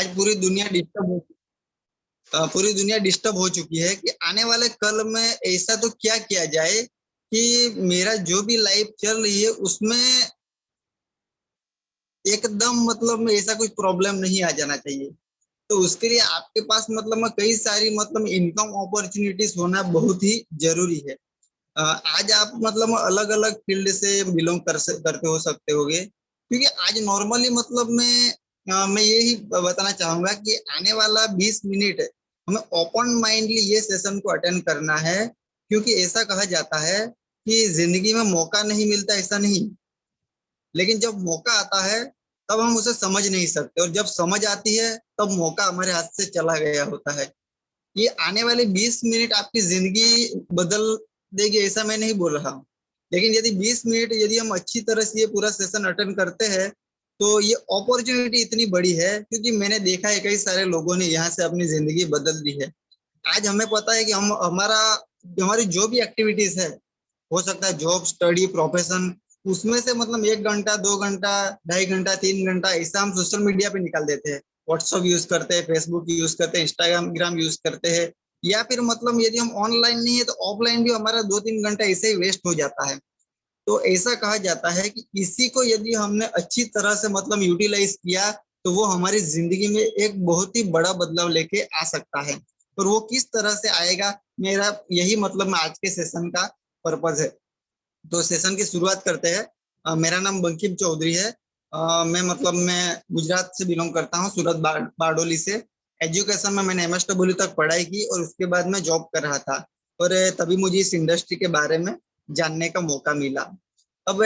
आज पूरी दुनिया डिस्टर्ब हो चुकी है कि आने वाले कल में ऐसा तो क्या किया जाए कि मेरा जो भी लाइफ चल रही है उसमें एकदम मतलब में ऐसा कुछ प्रॉब्लम नहीं आ जाना चाहिए। तो उसके लिए आपके पास मतलब में कई सारी मतलब इनकम अपॉर्चुनिटीज होना बहुत ही जरूरी है। आज आप मतलब अलग अलग फील्ड से बिलोंग करते हो सकते होगे, क्योंकि आज नॉर्मली मतलब मैं यही बताना चाहूंगा कि आने वाला 20 मिनट हमें ओपन माइंडली ये सेशन को अटेंड करना है। क्योंकि ऐसा कहा जाता है कि जिंदगी में मौका नहीं मिलता ऐसा नहीं, लेकिन जब मौका आता है तब हम उसे समझ नहीं सकते, और जब समझ आती है तब मौका हमारे हाथ से चला गया होता है। ये आने वाले 20 मिनट आपकी जिंदगी बदल देगी ऐसा मैं नहीं बोल रहा हूँ, लेकिन यदि 20 मिनट यदि हम अच्छी तरह से ये पूरा सेशन अटेंड करते हैं तो ये अपॉर्चुनिटी इतनी बड़ी है, क्योंकि मैंने देखा है कई सारे लोगों ने यहाँ से अपनी जिंदगी बदल दी है। आज हमें पता है कि हम हमारी जो भी एक्टिविटीज है, हो सकता है जॉब, स्टडी, प्रोफेशन, उसमें से मतलब 1 घंटा, 2 घंटा, 2.5 घंटा, 3 घंटा ऐसा हम सोशल मीडिया पे निकाल देते हैं। व्हाट्सअप यूज करते हैं, फेसबुक यूज करते हैं, इंस्टाग्राम यूज करते हैं, या फिर मतलब यदि हम ऑनलाइन नहीं है तो ऑफलाइन भी हमारा 2-3 घंटा ऐसे ही वेस्ट हो जाता है। तो ऐसा कहा जाता है कि इसी को यदि हमने अच्छी तरह से मतलब यूटिलाइज किया तो वो हमारी जिंदगी में एक बहुत ही बड़ा बदलाव लेके आ सकता है। और वो किस तरह से आएगा, मेरा यही मतलब आज के सेशन का पर्पज है। तो सेशन की शुरुआत करते हैं। मेरा नाम बंकिम चौधरी है। मैं गुजरात से बिलोंग करता हूँ, सूरत बारडोली से। एजुकेशन में मैंने MSW तक पढ़ाई की और उसके बाद मैं जॉब कर रहा था, और तभी मुझे इस इंडस्ट्री के बारे में जानने का मौका मिला। अब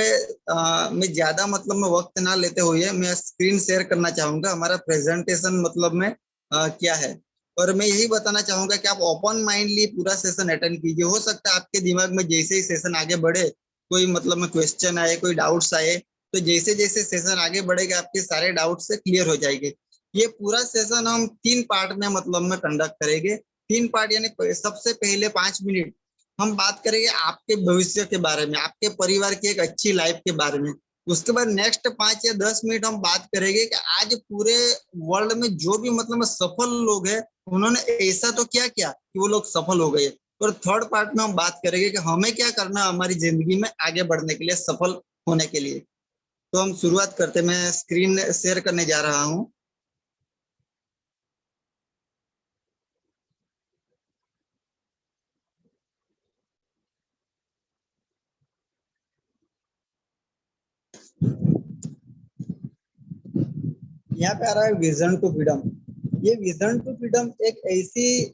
मैं ज्यादा मतलब मैं वक्त ना लेते हुए मैं स्क्रीन शेयर करना चाहूंगा हमारा प्रेजेंटेशन मतलब में क्या है। और मैं यही बताना चाहूंगा कि आप ओपन माइंडली पूरा सेशन अटेंड कीजिए। हो सकता है आपके दिमाग में जैसे ही सेशन आगे बढ़े कोई मतलब में क्वेश्चन आए, कोई डाउट्स आए, तो जैसे जैसे सेशन आगे बढ़ेगा आपके सारे डाउट्स से क्लियर हो जाएंगे। ये पूरा सेशन हम 3 पार्ट में मतलब में कंडक्ट करेंगे। 3 पार्ट यानी सबसे पहले 5 मिनट हम बात करेंगे आपके भविष्य के बारे में, आपके परिवार की एक अच्छी लाइफ के बारे में। उसके बाद नेक्स्ट 5 या 10 मिनट हम बात करेंगे कि आज पूरे वर्ल्ड में जो भी मतलब में सफल लोग हैं उन्होंने ऐसा तो क्या किया कि वो लोग सफल हो गए। और थर्ड पार्ट में हम बात करेंगे कि हमें क्या करना है हमारी जिंदगी में आगे बढ़ने के लिए, सफल होने के लिए। तो हम शुरुआत करते, मैं स्क्रीन शेयर करने जा रहा हूँ। यहाँ पे आ रहा है विजन टू फ्रीडम। ये विजन टू फ्रीडम एक ऐसी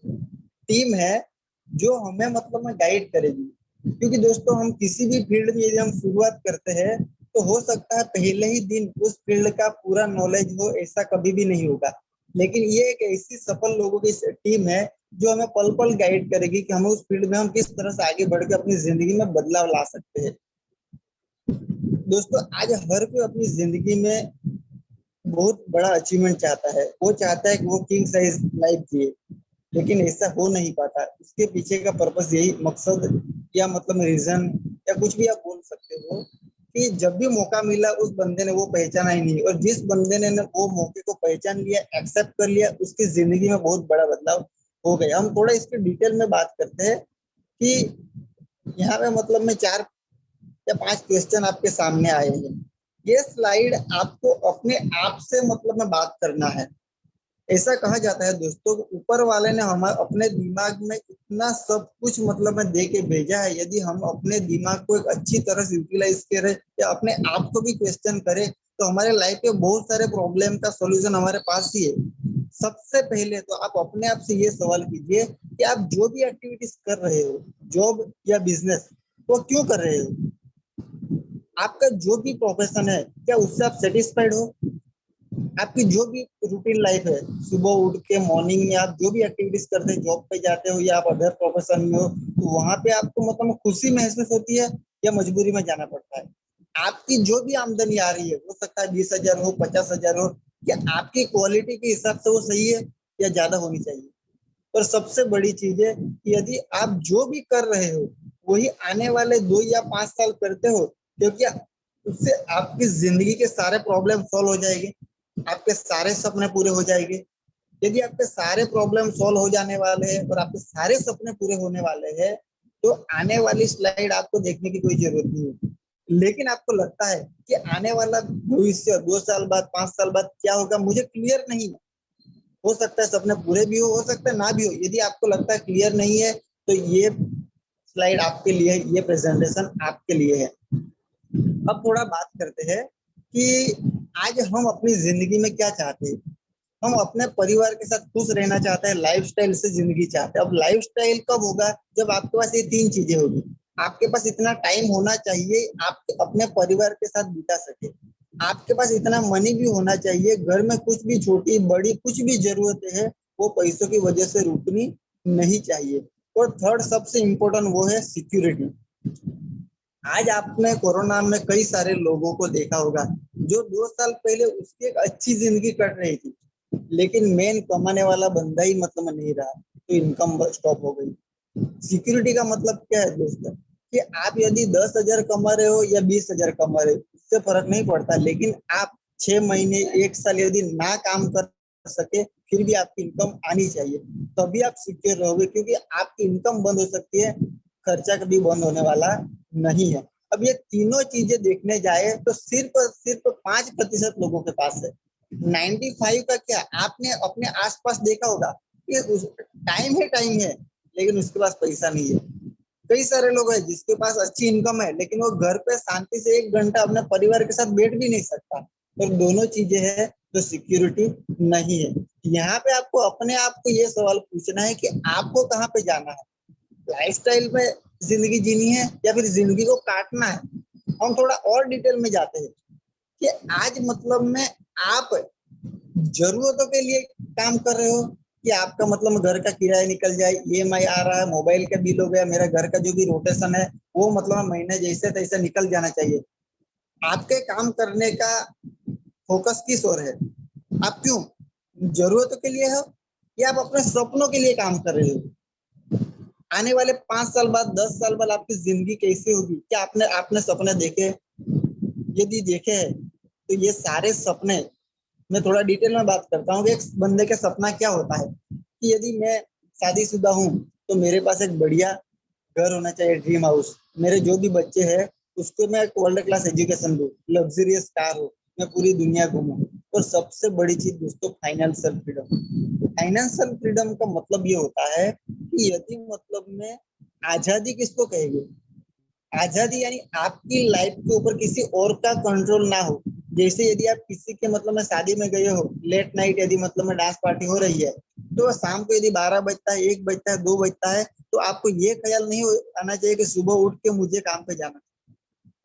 टीम है जो हमें मतलब में गाइड करेगी। क्योंकि दोस्तों हम किसी भी फील्ड में यदि हम शुरुआत करते हैं तो हो सकता है पहले ही दिन उस फील्ड का पूरा नॉलेज हो, ऐसा कभी भी नहीं होगा। लेकिन ये एक ऐसी सफल लोगों की टीम है जो हमें पल पल गाइड करेगी कि हमें उस फील्ड में हम किस तरह से आगे बढ़ के अपनी जिंदगी में बदलाव ला सकते हैं। दोस्तों आज हर कोई अपनी जिंदगी में बहुत बड़ा अचीवमेंट चाहता है। वो चाहता है कि वो किंग साइज लाइफ जिए, लेकिन ऐसा हो नहीं पाता। इसके पीछे का पर्पस यही मकसद या मतलब रीजन या कुछ भी आप बोल सकते हो कि जब भी मौका मिला उस बंदे ने वो पहचाना ही नहीं, और जिस बंदे ने वो मौके को पहचान लिया, एक्सेप्ट कर लिया, उसकी जिंदगी में बहुत बड़ा बदलाव हो गया। हम थोड़ा इसके डिटेल में बात करते हैं कि यहाँ पे मतलब में 4 या 5 क्वेश्चन आपके सामने आए हैं। ये स्लाइड आपको अपने आप से मतलब में बात करना है। ऐसा कहा जाता है दोस्तों, ऊपर वाले ने हमारे अपने दिमाग में इतना सब कुछ मतलब में दे के भेजा है। यदि हम अपने दिमाग को एक अच्छी तरह से यूटिलाइज करें या अपने आप को भी क्वेश्चन करें तो हमारे लाइफ में बहुत सारे प्रॉब्लम का सॉल्यूशन हमारे पास ही है। सबसे पहले तो आप अपने आप से ये सवाल कीजिए कि आप जो भी एक्टिविटीज कर रहे हो, जॉब या बिजनेस, वो क्यों कर रहे हो। आपका जो भी प्रोफेशन है क्या उससे आप सेटिस्फाइड हो। आपकी जो भी रूटीन लाइफ है, सुबह उठ के मॉर्निंग में आप जो भी एक्टिविटीज करते हैं, जॉब पे जाते हो या आप अदर प्रोफेशन में हो, तो वहां पे आपको मतलब खुशी महसूस होती है या मजबूरी में जाना पड़ता है। आपकी जो भी आमदनी आ रही है, हो सकता है 20,000 हो, 50,000 हो, क्या आपकी क्वालिटी के हिसाब से वो सही है या ज्यादा होनी चाहिए। और सबसे बड़ी चीज है कि यदि आप जो भी कर रहे हो वही आने वाले 2 या 5 साल करते हो, क्योंकि उससे आपकी जिंदगी के सारे प्रॉब्लम सॉल्व हो जाएंगे। आपके सारे सपने पूरे हो जाएंगे। यदि आपके सारे प्रॉब्लम सॉल्व हो जाने वाले हैं और आपके सारे सपने पूरे होने वाले हैं, तो आने वाली स्लाइड आपको देखने की कोई जरूरत नहीं है। लेकिन आपको लगता है कि आने वाला भविष्य 2 साल बाद, 5 साल बाद क्या होगा, मुझे क्लियर नहीं है। हो सकता है सपने पूरे भी हो सकता है ना भी हो। यदि आपको लगता है क्लियर नहीं है, तो ये स्लाइड आपके लिए, ये प्रेजेंटेशन आपके लिए है। अब थोड़ा बात करते हैं कि आज हम अपनी जिंदगी में क्या चाहते हैं। हम अपने परिवार के साथ खुश रहना चाहते हैं, लाइफस्टाइल से जिंदगी चाहते हैं। अब लाइफस्टाइल कब होगा, जब आपके पास ये 3 चीजें होगी। आपके पास इतना टाइम होना चाहिए आप अपने परिवार के साथ बिता सके। आपके पास इतना मनी भी होना चाहिए, घर में कुछ भी छोटी बड़ी कुछ भी जरूरतें हैं, वो पैसों की वजह से रुकनी नहीं चाहिए। और थर्ड सबसे इम्पोर्टेंट वो है सिक्योरिटी। आज आपने कोरोना में कई सारे लोगों को देखा होगा जो 2 साल पहले उसकी एक अच्छी जिंदगी कट रही थी, लेकिन मेन कमाने वाला बंदा ही मतलब में नहीं रहा, तो इनकम स्टॉप हो गई। सिक्योरिटी का मतलब क्या है दोस्तों, कि आप यदि 10,000 कमा रहे हो या 20,000 कमा रहे हो, उससे फर्क नहीं पड़ता। लेकिन आप 6 महीने 1 साल यदि ना काम कर सके, फिर भी आपकी इनकम आनी चाहिए, तभी आप सिक्योर रहोगे। क्योंकि आपकी इनकम बंद हो सकती है, खर्चा कभी बंद होने वाला नहीं है। अब ये तीनों चीजें देखने जाए तो सिर्फ 5% लोगों के पास है। 95 का क्या, आपने अपने आसपास देखा होगा कि टाइम है, लेकिन उसके पास पैसा नहीं है। कई सारे लोग हैं जिसके पास अच्छी इनकम है, लेकिन वो घर पे शांति से 1 घंटा अपने परिवार के साथ बैठ भी नहीं सकता। और दोनों चीजें हैं तो सिक्योरिटी नहीं है। यहाँ पे आपको अपने आप को ये सवाल पूछना है कि आपको कहाँ पे जाना है, लाइफस्टाइल में जिंदगी जीनी है या फिर जिंदगी को काटना है। हम थोड़ा और डिटेल में जाते हैं कि आज मतलब में आप जरूरतों के लिए काम कर रहे हो, कि आपका मतलब घर का किराया निकल जाए, ईएमआई आ रहा है, मोबाइल का बिल हो गया, मेरा घर का जो भी रोटेशन है वो मतलब महीने जैसे तैसे निकल जाना चाहिए। आपके काम करने का फोकस किस ओर है, आप क्यों जरूरतों के लिए हो या आप अपने सपनों के लिए काम कर रहे हो। आने वाले 5 साल बाद, 10 साल बाद आपकी जिंदगी कैसी होगी, क्या आपने आपने सपने देखे, यदि देखे हैं तो ये सारे सपने, मैं थोड़ा डिटेल में बात करता हूँ कि एक बंदे का सपना क्या होता है। कि यदि मैं शादीशुदा हूँ तो मेरे पास एक बढ़िया घर होना चाहिए, ड्रीम हाउस। मेरे जो भी बच्चे हैं उसको मैं एक वर्ल्ड क्लास एजुकेशन दूँ, लग्जरियस कार हो, मैं पूरी दुनिया घूमूं। और सबसे बड़ी चीज दोस्तों, फाइनेंशियल फ्रीडम। फाइनेंशियल फ्रीडम का मतलब ये होता है कि यदि मतलब में आजादी किसको कहेंगे, आजादी यानी आपकी लाइफ के ऊपर किसी और का कंट्रोल ना हो। जैसे यदि आप किसी के मतलब में शादी में गए हो, लेट नाइट यदि मतलब में डांस पार्टी हो रही है, तो शाम को यदि 12 बजता है, 1 बजता है, 2 बजता है, तो आपको ये ख्याल नहीं आना चाहिए कि सुबह उठ के मुझे काम पे जाना।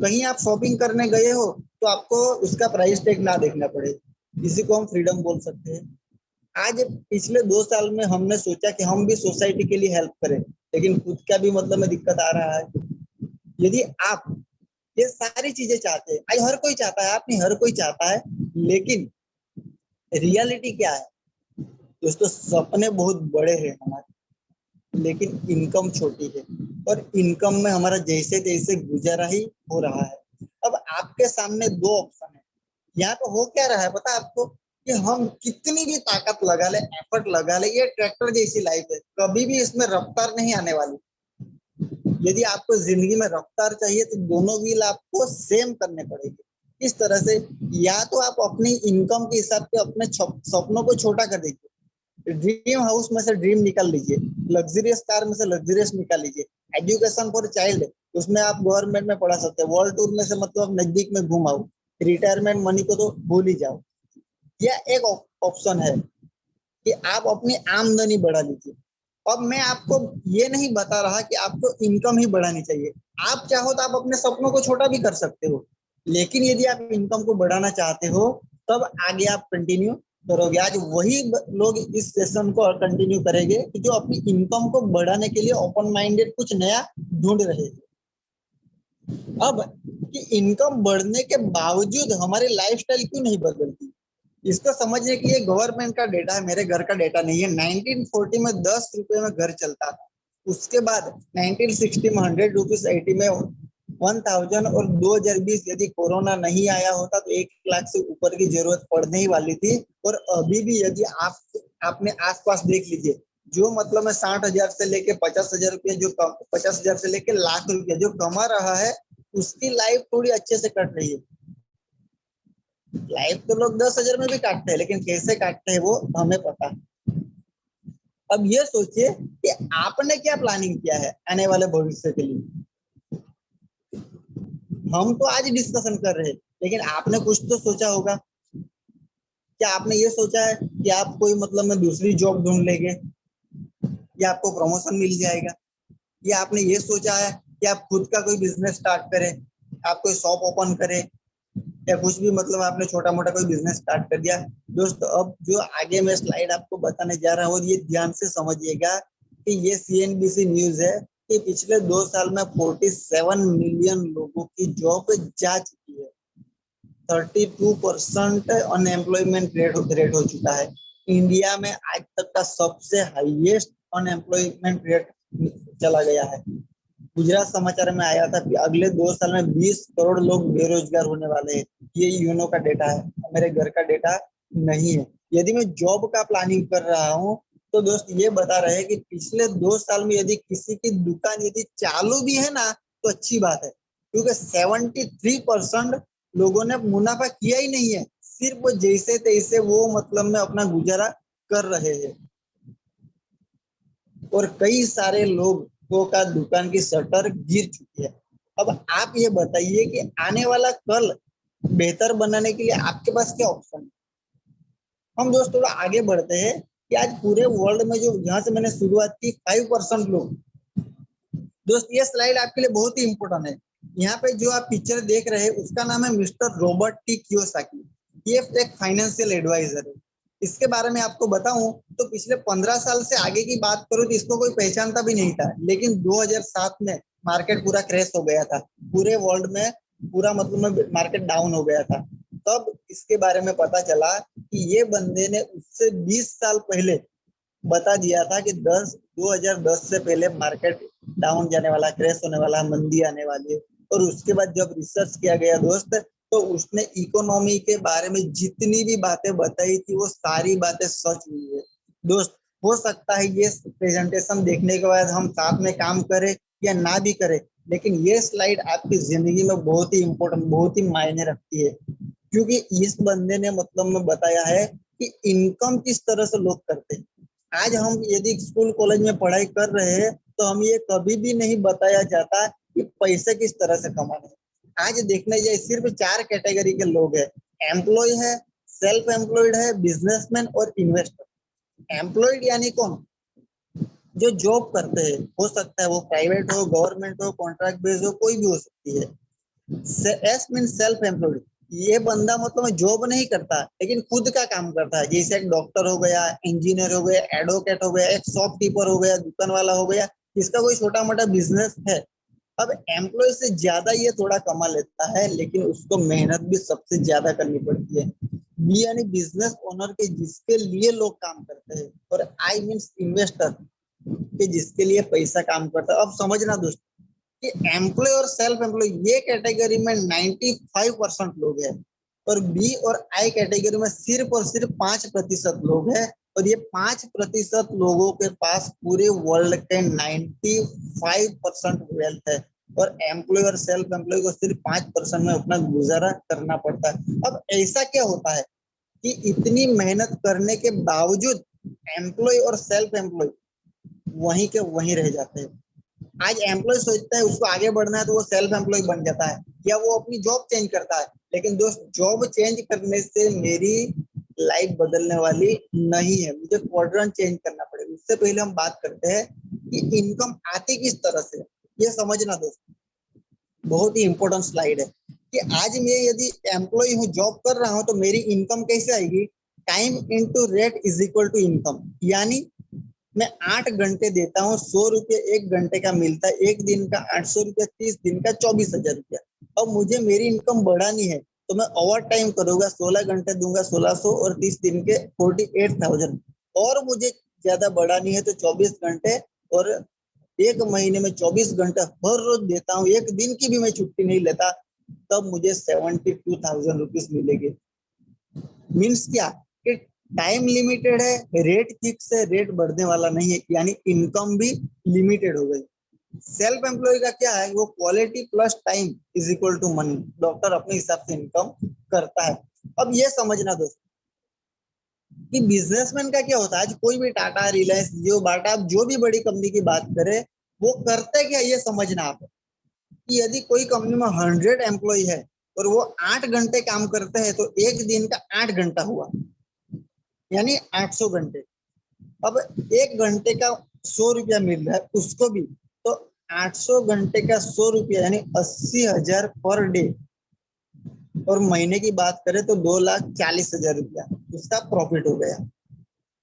कहीं आप शॉपिंग करने गए हो तो आपको उसका प्राइस टैग ना देखना पड़े, इसी को हम फ्रीडम बोल सकते हैं। आज पिछले 2 साल में हमने सोचा कि हम भी सोसाइटी के लिए हेल्प करें, लेकिन खुद का भी मतलब में दिक्कत आ रहा है। यदि आप ये सारी चीजें चाहते हैं, आज हर कोई चाहता है, आप नहीं हर कोई चाहता है, लेकिन रियलिटी क्या है दोस्तों, सपने बहुत बड़े हैं हमारे, लेकिन इनकम छोटी है। और इनकम में हमारा जैसे तैसे गुजारा ही हो रहा है। अब आपके सामने 2 ऑप्शन है। यहाँ पे हो क्या रहा है पता है आपको, कि हम कितनी भी ताकत लगा ले, एफर्ट लगा ले, ये ट्रैक्टर जैसी लाइफ है, कभी भी इसमें रफ्तार नहीं आने वाली। यदि आपको जिंदगी में रफ्तार चाहिए तो दोनों व्हील आपको सेम करने पड़ेंगे। इस तरह से या तो आप अपनी इनकम के हिसाब से अपने सपनों को छोटा कर दीजिए, ड्रीम हाउस में से ड्रीम निकाल लीजिए, लग्जरियस कार में से लग्जरियस निकाल लीजिए, एजुकेशन फॉर चाइल्ड उसमें आप गवर्नमेंट में पढ़ा सकते हैं, वर्ल्ड टूर में से मतलब नजदीक में घुमाओ, रिटायरमेंट मनी को तो भूल ही जाओ। यह एक ऑप्शन है कि आप अपनी आमदनी बढ़ा लीजिए। अब मैं आपको ये नहीं बता रहा कि आपको इनकम ही बढ़ानी चाहिए। आप चाहो तो आप अपने सपनों को छोटा भी कर सकते हो, लेकिन यदि आप इनकम को बढ़ाना चाहते हो तब आगे आप कंटिन्यू करोगे। आज वही लोग इस सेशन को कंटिन्यू करेंगे कि जो अपनी इनकम को बढ़ाने के लिए ओपन माइंडेड कुछ नया ढूंढ रहे हैं। अब कि इनकम बढ़ने के बावजूद हमारी लाइफस्टाइल क्यों नहीं बदलती, इसको समझने के लिए गवर्नमेंट का डेटा है, मेरे घर का डेटा नहीं है। 1940 में 10 रुपए में घर चलता था, उसके बाद 1960 में 100 रुपीज, 80 में 1000 और 2020 यदि कोरोना नहीं आया होता तो 1 लाख से ऊपर की जरूरत पड़ने ही वाली थी। और अभी भी यदि आप अपने आसपास देख लीजिए, जो मतलब में 60,000 से लेके 50,000 रुपया, जो 50,000 से लेके लाख रुपया जो कमा रहा है, उसकी लाइफ थोड़ी अच्छे से कट रही है। लाइफ तो लोग 10,000 में भी काटते हैं, लेकिन कैसे काटते हैं वो हमें पता। अब ये सोचिए कि आपने क्या प्लानिंग किया है आने वाले भविष्य के लिए। हम तो आज डिस्कशन कर रहे हैं, लेकिन आपने कुछ तो सोचा होगा। क्या आपने ये सोचा है कि आप कोई मतलब में दूसरी जॉब ढूंढ लेंगे, या आपको प्रमोशन मिल जाएगा, या आपने ये सोचा है कि आप खुद का कोई बिजनेस स्टार्ट करें, आप कोई शॉप ओपन करें, या कुछ भी मतलब आपने छोटा मोटा कोई बिजनेस स्टार्ट कर दिया। दोस्तों, अब जो आगे मैं स्लाइड आपको बताने जा रहा हूँ, और ये ध्यान से समझिएगा कि ये CNBC न्यूज है कि पिछले 2 साल में 47 मिलियन लोगों की जॉब जा चुकी है। 32% अनएम्प्लॉयमेंट रेट हो चुका है। इंडिया में आज तक का सबसे हाईएस्ट अनएम्प्लॉयमेंट रेट चला गया है। गुजरात समाचार में आया था कि अगले 2 साल में 20 करोड़ लोग बेरोजगार होने वाले हैं। ये यूनो का डेटा है, मेरे घर का डेटा नहीं है। यदि मैं जॉब का प्लानिंग कर रहा हूँ तो दोस्त ये बता रहे हैं कि पिछले 2 साल में यदि किसी की दुकान यदि चालू भी है ना, तो अच्छी बात है, क्योंकि 73% लोगों ने मुनाफा किया ही नहीं है। सिर्फ वो जैसे तैसे वो मतलब में अपना गुजारा कर रहे हैं। और कई सारे लोगों का दुकान की शटर गिर चुकी है। अब आप ये बताइए कि आने वाला कल बेहतर बनाने के लिए आपके पास क्या ऑप्शन है। हम दोस्त थोड़ा आगे बढ़ते हैं कि आज पूरे वर्ल्ड में जो, जहां से मैंने शुरुआत की, 5% लोग। दोस्त, ये स्लाइड आपके लिए बहुत ही इंपॉर्टेंट है। यहाँ पे जो आप पिक्चर देख रहे हैं उसका नाम है मिस्टर रॉबर्ट टी कियोसाकी। ये एक फाइनेंशियल एडवाइजर है। इसके बारे में आपको बताऊं तो पिछले 15 साल से आगे की बात करूं तो इसको कोई पहचानता भी नहीं था, लेकिन 2007 में मार्केट पूरा क्रैश हो गया था। पूरे वर्ल्ड में पूरा मतलब मार्केट डाउन हो गया था। तब इसके बारे में पता चला कि ये बंदे ने उससे 20 साल पहले बता दिया था कि 2010 से पहले मार्केट डाउन जाने वाला, क्रैश होने वाला, मंदी आने वाली है। और उसके बाद जब रिसर्च किया गया दोस्त, तो उसने इकोनॉमी के बारे में जितनी भी बातें बताई थी वो सारी बातें सच हुई है। दोस्त, हो सकता है ये प्रेजेंटेशन देखने के बाद हम साथ में काम करें या ना भी करें, लेकिन ये स्लाइड आपकी जिंदगी में बहुत ही इंपॉर्टेंट, बहुत ही मायने रखती है। क्योंकि इस बंदे ने मतलब में बताया है कि इनकम किस तरह से लोग करते हैं। आज हम यदि स्कूल कॉलेज में पढ़ाई कर रहे हैं तो हम ये कभी भी नहीं बताया जाता कि पैसे किस तरह से कमाने। आज देखने जाए सिर्फ 4 कैटेगरी के लोग हैं। एम्प्लॉय है, सेल्फ एम्प्लॉयड है, बिजनेसमैन और इन्वेस्टर। एम्प्लॉयड यानी कौन? जो जॉब करते हैं, हो सकता है वो प्राइवेट हो, गवर्नमेंट हो, कॉन्ट्रैक्ट बेस्ड हो, कोई भी हो सकती है। S mean self employed. ये बंदा मतलब जॉब नहीं करता लेकिन खुद का काम करता है। जैसे एक डॉक्टर हो गया, इंजीनियर हो गया, एडवोकेट हो गया, एक शॉपकीपर हो गया, दुकान वाला हो गया, इसका कोई छोटा मोटा बिजनेस है। अब एम्प्लॉय से ज्यादा ये थोड़ा कमा लेता है, लेकिन उसको मेहनत भी सबसे ज्यादा करनी पड़ती है। बी यानी बिजनेस ओनर के जिसके लिए लोग काम करते हैं, और आई मीन्स इन्वेस्टर के जिसके लिए पैसा काम करता है। अब समझना दोस्तों कि एम्प्लॉय और सेल्फ एम्प्लॉय ये कैटेगरी में 95% लोग हैं, और बी और आई कैटेगरी में सिर्फ और सिर्फ 5% लोग हैं। और ये 5% लोगों के पास पूरे वर्ल्ड के 95% वेल्थ है, और एम्प्लॉय और सेल्फ एम्प्लॉय को सिर्फ 5% में अपना गुजारा करना पड़ता है। अब ऐसा क्या होता है कि इतनी मेहनत करने के बावजूद एम्प्लॉय और सेल्फ एम्प्लॉय वहीं के वहीं रह जाते हैं। आज एम्प्लॉय सोचता है उसको आगे बढ़ना है तो वो सेल्फ एम्प्लॉय बन जाता है, या वो अपनी जॉब चेंज करता है। लेकिन दोस्त, जॉब चेंज करने से मेरी लाइफ बदलने वाली नहीं है, मुझे क्वाड्रेंट चेंज करना पड़ेगा। उससे पहले हम बात करते हैं कि इनकम आती किस तरह से। ये समझना दोस्त, बहुत ही इंपॉर्टेंट स्लाइड है कि आज मैं यदि एम्प्लॉय हूँ, जॉब कर रहा हूँ, तो मेरी इनकम कैसे आएगी। Time into rate is equal to income. यानी मैं 8 घंटे देता हूँ, 100 रुपये 1 घंटे का मिलता है। एक दिन का 800 रुपया, 30 दिन का 24,000 रुपया। अब मुझे मेरी इनकम बढ़ानी है तो मैं ओवर टाइम करूंगा, 16 घंटे दूंगा 1600, और 30 दिन के 48,000। और मुझे ज्यादा बढ़ानी है तो 24 घंटे और एक महीने में 24 घंटे हर रोज देता हूँ, एक दिन की भी मैं छुट्टी नहीं लेता, तब मुझे 72,000 रुपीज मिलेगी। मीन्स क्या कि टाइम लिमिटेड है, रेट फिक्स है, रेट बढ़ने वाला नहीं है, यानी इनकम भी लिमिटेड हो गई। सेल्फ एम्प्लॉय का क्या है, वो quality plus time is equal to money, doctor अपने हिसाब से इनकम करता है। अब ये समझना दोस्तों कि बिजनेसमैन का क्या होता है, आज कोई भी टाटा, रिलायंस, जियो, बाटा, आप जो भी बड़ी कंपनी की बात करें, वो करते क्या, ये समझना आप कि यदि कोई कंपनी में 100 एम्प्लॉय है और वो 8 घंटे काम करते हैं, तो एक दिन का 8 घंटा हुआ, यानी 800 घंटे। अब एक घंटे का 100 रुपया मिल रहा है उसको भी, तो 800 घंटे का 100 रुपया यानी 80,000 पर डे। और महीने की बात करें तो 2,40,000 रुपया उसका प्रॉफिट हो गया।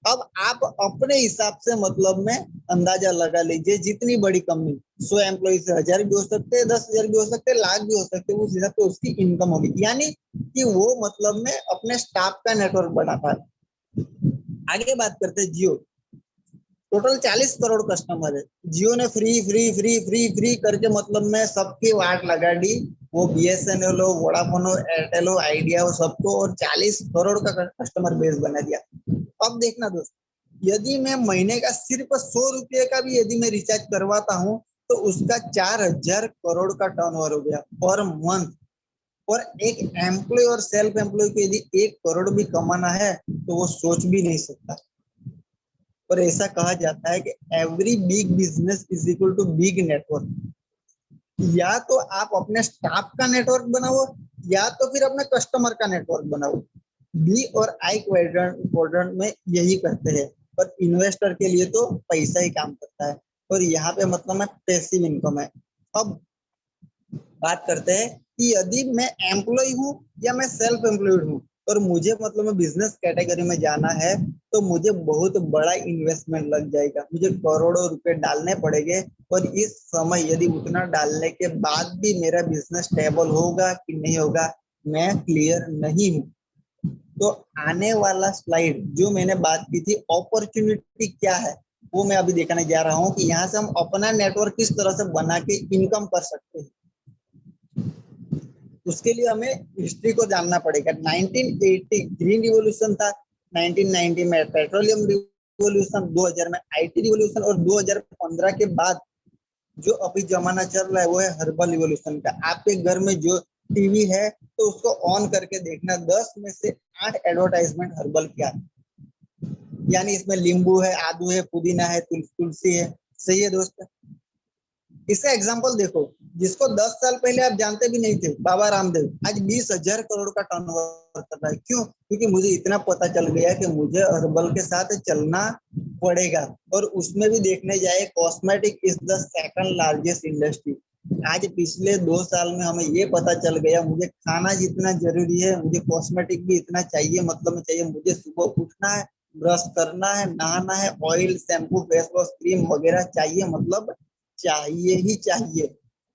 अब आप अपने हिसाब से मतलब में अंदाजा लगा लीजिए, जितनी बड़ी कंपनी 100 एम्प्लॉय से 1,000 भी हो सकते हैं, 10,000 भी हो सकते हैं, लाख भी हो सकते हैं, उस हिसाब से उसकी इनकम होगी, यानी कि वो मतलब में अपने स्टाफ का नेटवर्क बढ़ाता है। आगे बात करते हैं जियो। टोटल 40 करोड़ कस्टमर है। जियो ने free free free free free करके मतलब में सबकी वाट लगा दी, वो BSNL हो, वोडाफोन हो, एयरटेल हो, आइडिया हो, सबको, और 40 करोड़ का कस्टमर बेस बना दिया। अब देखना दोस्त, यदि मैं महीने का सिर्फ 100 रुपये का भी यदि मैं रिचार्ज करवाता हूँ, तो उसका 4,000 करोड़ का टर्नओवर हो गया पर मंथ। और एक एम्प्लॉय और सेल्फ एम्प्लॉय को यदि 1 करोड़ भी कमाना है, तो वो सोच भी नहीं सकता। और ऐसा कहा जाता है कि every big business is equal to big network. या तो आप अपने स्टाफ का नेटवर्क बनाओ, या तो फिर अपने कस्टमर का नेटवर्क बनाओ। बी और आई क्वाड्रेंट में यही करते हैं। पर इन्वेस्टर के लिए तो पैसा ही काम करता है, और यहाँ पे मतलब में पैसिव इनकम है। अब बात करते हैं कि यदि मैं एम्प्लॉय हूँ या मैं सेल्फ एम्प्लॉयड हूँ, और मुझे मतलब मैं बिजनेस कैटेगरी में जाना है, तो मुझे बहुत बड़ा इन्वेस्टमेंट लग जाएगा, मुझे करोड़ों रुपए डालने पड़ेंगे। और इस समय यदि उतना डालने के बाद भी मेरा बिजनेस स्टेबल होगा कि नहीं होगा, मैं क्लियर नहीं हूँ। तो आने वाला स्लाइड जो मैंने बात की थी अपॉर्चुनिटी क्या है, वो मैं अभी दिखाने जा रहा हूँ कि यहाँ से हम अपना नेटवर्क किस तरह से बना के इनकम कर सकते हैं। उसके लिए हमें हिस्ट्री को जानना पड़ेगा। 1980 ग्रीन रिवॉल्यूशन था, 1990 में पेट्रोलियम रिवॉल्यूशन, 2000 में IT रिवॉल्यूशन, और 2015 के बाद जो अभी जमाना चल रहा है वो है हर्बल रिवॉल्यूशन का। आपके घर में जो टीवी है तो उसको ऑन करके देखना, 10 में से 8 एडवर्टाइजमेंट हर्बल क्या है, यानी इसमें नींबू है, आदू है, पुदीना है, तुलसी है। सही है दोस्त। इसका एग्जाम्पल देखो, जिसको 10 साल पहले आप जानते भी नहीं थे, बाबा रामदेव आज 20,000 करोड़ का टर्नओवर कर रहा है। क्यों? क्योंकि मुझे इतना पता चल गया कि मुझे हर्बल के साथ चलना पड़ेगा। और उसमें भी देखने जाए, cosmetic is the second largest industry. आज पिछले 2 साल में हमें ये पता चल गया, मुझे खाना जितना जरूरी है, मुझे कॉस्मेटिक भी इतना चाहिए, मतलब चाहिए। मुझे सुबह उठना है, ब्रश करना है, नहाना है, oil, shampoo, face wash, cream वगैरह चाहिए, मतलब चाहिए ही चाहिए।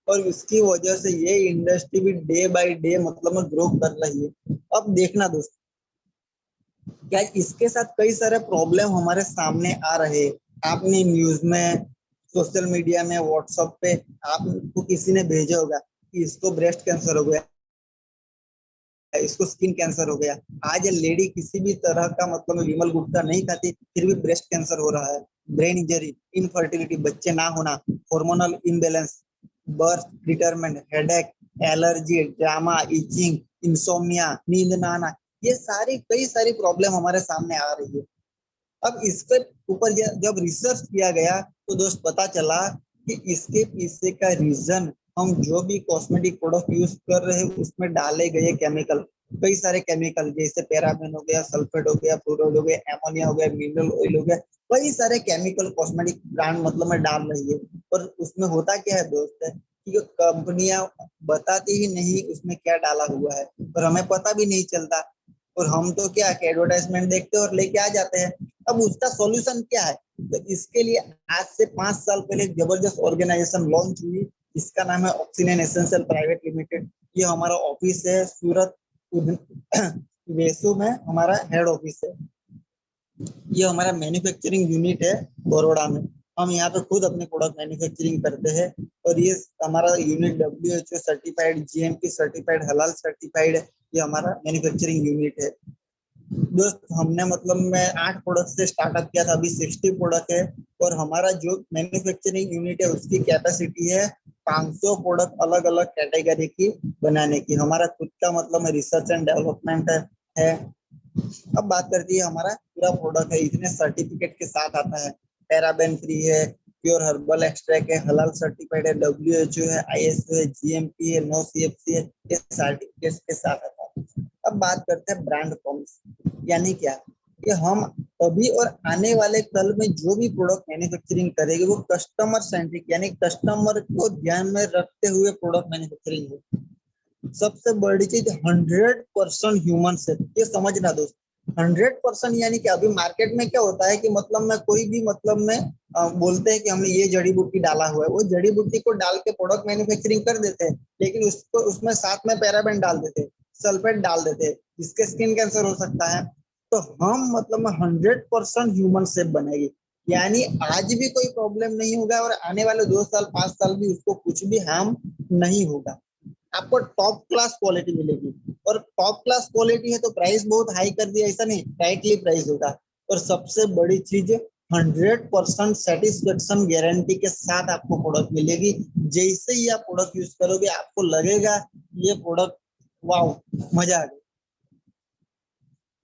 और उसकी वजह से ये इंडस्ट्री भी डे बाय डे मतलब ग्रो कर रही है। अब देखना दोस्तों, क्या इसके साथ कई सारे प्रॉब्लम हमारे सामने आ रहे हैं। आपने न्यूज में, सोशल मीडिया में, व्हाट्सएप पे आपको किसी ने भेजा होगा कि इसको ब्रेस्ट कैंसर हो गया, इसको स्किन कैंसर हो गया। आज लेडी किसी भी तरह का मतलब विमल गुटखा नहीं खाती, फिर भी ब्रेस्ट कैंसर हो रहा है। ब्रेन इंजरी, इनफर्टिलिटी, बच्चे ना होना, hormonal imbalance, birth determent, headache, allergy, drama, itching, insomnia, नींद ना आना, ये सारी कई सारी प्रॉब्लम हमारे सामने आ रही है। अब इसके ऊपर जब रिसर्च किया गया, तो दोस्त पता चला कि इसके पीछे का रीजन, हम जो भी कॉस्मेटिक प्रोडक्ट यूज कर रहे हैं उसमें डाले गए केमिकल, कई सारे केमिकल, जैसे पैराबेन हो गया, सल्फेट हो गया, फ्लोराइड हो गया, एमोनिया हो गया, मिनरल ऑयल हो गया, कई सारे केमिकल कॉस्मेटिक ब्रांड मतलब में डाल रही है। और उसमें होता क्या है दोस्त है कि कंपनियां बताती ही नहीं उसमें क्या डाला हुआ है, और हमें पता भी नहीं चलता। और हम तो क्या एडवर्टाइजमेंट देखते हैं और लेके आ जाते हैं। अब उसका सॉल्यूशन क्या है? तो इसके लिए आज से 5 साल पहले एक जबरदस्त ऑर्गेनाइजेशन लॉन्च हुई, इसका नाम है ऑक्सीजन एसेंशियल प्राइवेट लिमिटेड। ये हमारा ऑफिस है सूरत वेसु में, हमारा हेड ऑफिस है। ये हमारा मैन्युफैक्चरिंग यूनिट है बड़ौदा में। हम यहाँ पे खुद अपने प्रोडक्ट मैन्युफैक्चरिंग करते हैं और ये हमारा unit WHO certified, GMP certified, हलाल सर्टिफाइड है। ये हमारा मैन्युफैक्चरिंग यूनिट है दोस्त। हमने मतलब मैं 8 प्रोडक्ट से स्टार्टअप किया था, अभी 60 प्रोडक्ट है और हमारा जो मैन्युफैक्चरिंग यूनिट है उसकी कैपेसिटी है 500 प्रोडक्ट अलग अलग कैटेगरी की बनाने की। हमारा खुद का मतलब रिसर्च एंड डेवलपमेंट है। अब बात करती है हमारा पूरा प्रोडक्ट है, इतने सर्टिफिकेट के साथ आता है। पैराबेन फ्री है, प्योर हर्बल एक्सट्रैक्ट है, हलाल सर्टिफाइड है, WHO है, ISO है, GMP है, नो CFC है, ये सर्टिफिकेट के साथ आता है। अब बात करते हैं ब्रांड प्रॉमिस, यानी क्या कि हम अभी और आने वाले कल में जो भी प्रोडक्ट मैन्युफैक्चरिंग करेंगे वो कस्टमर सेंट्रिक यानी कस्टमर को ध्यान में रखते हुए प्रोडक्ट मैन्युफैक्चरिंग हो। सबसे बड़ी चीज 100% ह्यूमन से, ये समझना दोस्त। 100% यानी कि अभी मार्केट में क्या होता है कि मतलब में कोई भी मतलब में बोलते हैं कि हमने ये जड़ी बूटी डाला हुआ है, वो जड़ी बूटी को डाल के प्रोडक्ट मैन्युफैक्चरिंग कर देते हैं, लेकिन उसको उसमें साथ में पैराबेन डाल देते हैं, सल्फेट डाल देते हैं, जिसके स्किन कैंसर हो सकता है। तो हम मतलब में 100% ह्यूमन सेफ बनेगी, यानी आज भी कोई प्रॉब्लम नहीं होगा और आने वाले 2 साल 5 साल भी उसको कुछ भी हार्म नहीं होगा। आपको टॉप क्लास क्वालिटी मिलेगी और टॉप क्लास क्वालिटी है तो प्राइस बहुत हाई कर दिया ऐसा नहीं, राइटली प्राइस होगा। और सबसे बड़ी चीज 100% सेटिस्फेक्शन गारंटी के साथ आपको प्रोडक्ट मिलेगी। जैसे ही आप प्रोडक्ट यूज करोगे आपको लगेगा ये प्रोडक्ट वाओ, मजा आ गया।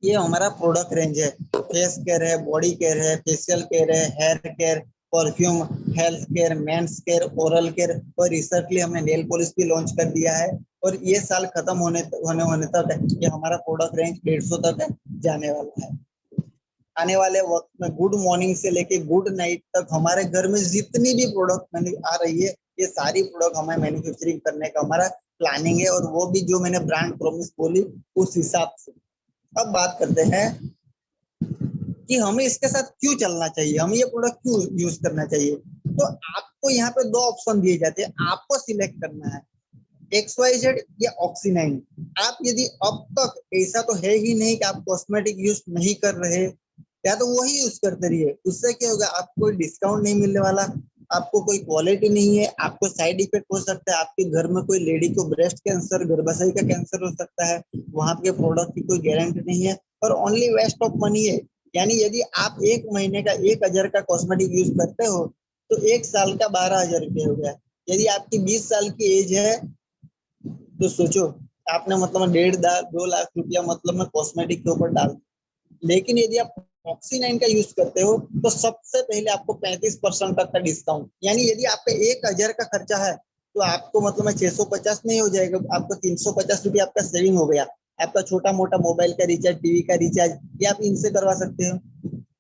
ये हमारा प्रोडक्ट रेंज है, फेस केयर है, बॉडी केयर है, फेशियल केयर है, hair care, perfume, health care, men's care, oral care और रिसेंटली हमने नेल पॉलिश भी लॉन्च कर दिया है। और ये साल खत्म होने तक ये हमारा प्रोडक्ट रेंज 150 तक जाने वाला है। आने वाले वक्त में गुड मॉर्निंग से लेके गुड नाइट तक हमारे घर में जितनी भी प्रोडक्ट आ रही है ये सारी प्रोडक्ट हमें मैन्युफैक्चरिंग करने का हमारा प्लानिंग है, और वो भी जो मैंने ब्रांड प्रॉमिस बोली उस हिसाब से। अब बात करते हैं कि हमें इसके साथ क्यों चलना चाहिए, हमें ये प्रोडक्ट क्यों यूज करना चाहिए। तो आपको यहाँ पे 2 ऑप्शन दिए जाते हैं, आपको सिलेक्ट करना है XYZ या ऑक्सीनाइन। आप यदि अब तक ऐसा तो है ही नहीं कि आप कॉस्मेटिक यूज नहीं कर रहे, या तो वही यूज करते रहिए। उससे क्या होगा, आपको कोई डिस्काउंट नहीं मिलने वाला, आपको कोई क्वालिटी नहीं है, आपको साइड इफेक्ट हो सकता है, आपके घर में कोई लेडी को ब्रेस्ट कैंसर, गर्भाशय का कैंसर हो सकता है, वहां के प्रोडक्ट की कोई गारंटी नहीं है और ओनली वेस्ट ऑफ मनी है। यानी यदि आप 1 महीने का 1,000 का कॉस्मेटिक यूज करते हो तो 1 साल का 12,000 रुपये हो गया। यदि आपकी 20 साल की एज है तो सोचो, आपने मतलब 1.5 2 लाख रुपया मतलब में कॉस्मेटिक के ऊपर डाल। लेकिन यदि आप ऑक्सीनाइन का यूज करते हो तो सबसे पहले आपको 35% तक का डिस्काउंट, यानी यदि आपका 1,000 का खर्चा है तो आपको मतलब 650 नहीं हो जाएगा, आपको 350 रुपया आपका सेविंग हो गया। आपका छोटा मोटा मोबाइल का रिचार्ज, टीवी का रिचार्ज ये आप इनसे करवा सकते हो।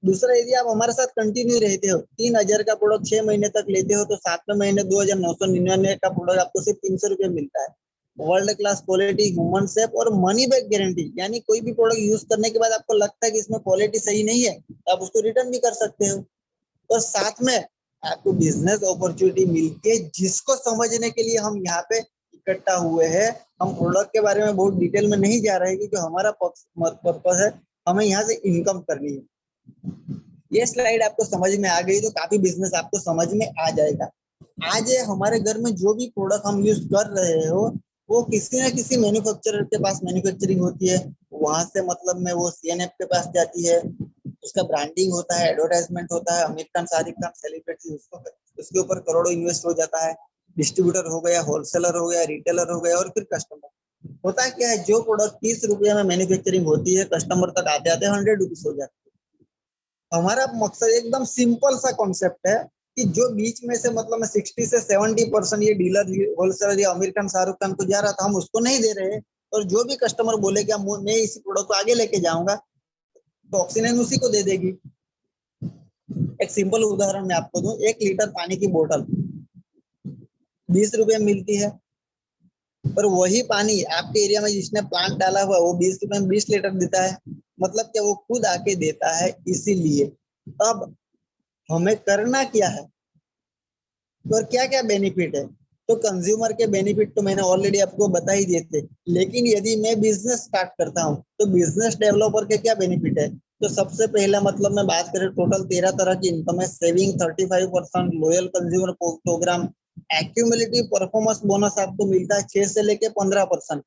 दूसरा, यदि आप हमारे साथ कंटिन्यू रहते हो, 3,000 का प्रोडक्ट 6 महीने तक लेते हो तो 7वें महीने 2,999 का प्रोडक्ट आपको सिर्फ 300 रुपये मिलता है। World class quality, human safe और मनी बैक गारंटी, यानी कोई भी प्रोडक्ट यूज करने के बाद आपको लगता है कि इसमें क्वालिटी सही नहीं है तो आप उसको रिटर्न भी कर सकते हो। और साथ में आपको बिजनेस अपॉर्चुनिटी मिलती है, जिसको समझने के लिए हम यहाँ पे इकट्ठा हुए हैं। हम प्रोडक्ट के बारे में बहुत डिटेल में नहीं जा रहे क्योंकि हमारा पर्पस है हमें यहाँ से इनकम करनी है। ये स्लाइड आपको समझ में आ गई तो काफी बिजनेस आपको समझ में आ जाएगा। आज हमारे घर में जो भी प्रोडक्ट हम यूज कर रहे हो वो किसी ना किसी मैन्युफैक्चरर के पास मैन्युफैक्चरिंग होती है, वहां से मतलब में वो CNF के पास जाती है, उसका ब्रांडिंग होता है, एडवर्टाइजमेंट होता है, आमिर खान, शाहरुख खान सेलिब्रिटी, उसको उसके ऊपर करोड़ों इन्वेस्ट हो जाता है। डिस्ट्रीब्यूटर हो गया, होलसेलर हो गया, रिटेलर हो गया और फिर कस्टमर। होता है क्या है, जो प्रोडक्ट 30 रुपये में मैन्युफैक्चरिंग होती है कस्टमर तक आते आते 100 रुपीज हो जाती है। हमारा मकसद एकदम सिंपल सा कॉन्सेप्ट है कि जो बीच में से मतलब 60 से 70% ये डीलर होलसेलर या आमिर खान, शाहरुख खान को जा रहा था, हम उसको नहीं दे रहे। और जो भी कस्टमर बोले कि मैं इसी प्रोडक्ट को आगे लेके जाऊंगा तो ऑक्सीजन उसी को दे देगी। एक सिंपल उदाहरण मैं आपको दूं, 1 लीटर पानी की बोतल 20 रुपये में मिलती है, पर वही पानी आपके एरिया में जिसने प्लांट डाला हुआ वो 20 रुपये में 20 लीटर देता है। मतलब क्या, वो खुद आके देता है। इसीलिए अब हमें करना क्या है और क्या क्या बेनिफिट है। तो कंज्यूमर के बेनिफिट तो मैंने ऑलरेडी आपको बता ही दिए थे, लेकिन यदि मैं बिजनेस स्टार्ट करता हूँ तो बिजनेस डेवलपर के क्या बेनिफिट है। तो सबसे पहला मतलब मैं बात करें, टोटल 13 तरह की इनकम है। Saving 35%, loyal consumer programme, accumulative performance bonus आपको मिलता है 6 से लेके 15%,